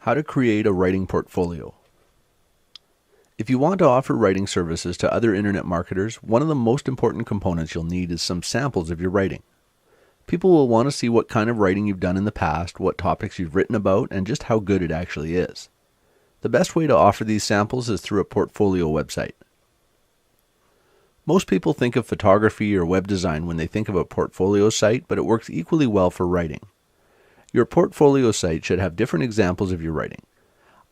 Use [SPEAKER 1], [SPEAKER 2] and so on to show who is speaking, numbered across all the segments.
[SPEAKER 1] How to create a writing portfolio. If you want to offer writing services to other internet marketers, one of the most important components you'll need is some samples of your writing. People will want to see what kind of writing you've done in the past, what topics you've written about, and just how good it actually is. The best way to offer these samples is through a portfolio website. Most people think of photography or web design when they think of a portfolio site, but it works equally well for writing. Your portfolio site should have different examples of your writing.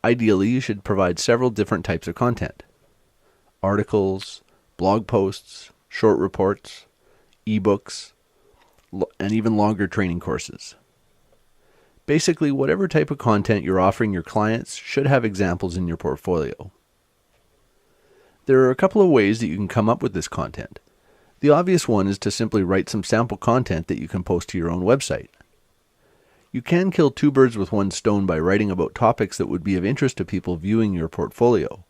[SPEAKER 1] Ideally, you should provide several different types of content: articles, blog posts, short reports, eBooks, and even longer training courses. Basically, whatever type of content you're offering your clients should have examples in your portfolio. There are a couple of ways that you can come up with this content. The obvious one is to simply write some sample content that you can post to your own website. You can kill two birds with one stone by writing about topics that would be of interest to people viewing your portfolio.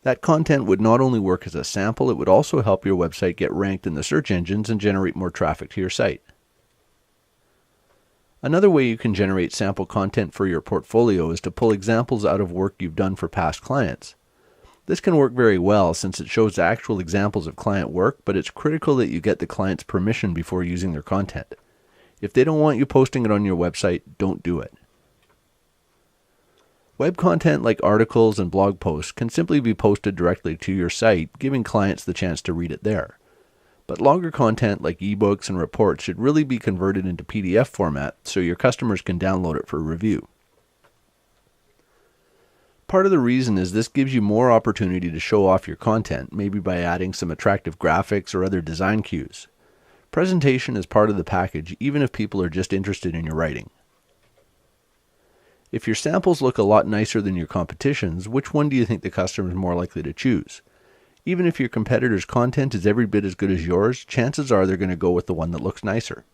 [SPEAKER 1] That content would not only work as a sample, it would also help your website get ranked in the search engines and generate more traffic to your site. Another way you can generate sample content for your portfolio is to pull examples out of work you've done for past clients. This can work very well since it shows actual examples of client work, but it's critical that you get the client's permission before using their content. If they don't want you posting it on your website, don't do it. Web content like articles and blog posts can simply be posted directly to your site, giving clients the chance to read it there. But longer content like ebooks and reports should really be converted into PDF format so your customers can download it for review. Part of the reason is this gives you more opportunity to show off your content, maybe by adding some attractive graphics or other design cues. Presentation is part of the package, even if people are just interested in your writing. If your samples look a lot nicer than your competition's, which one do you think the customer is more likely to choose? Even if your competitor's content is every bit as good as yours, chances are they're going to go with the one that looks nicer.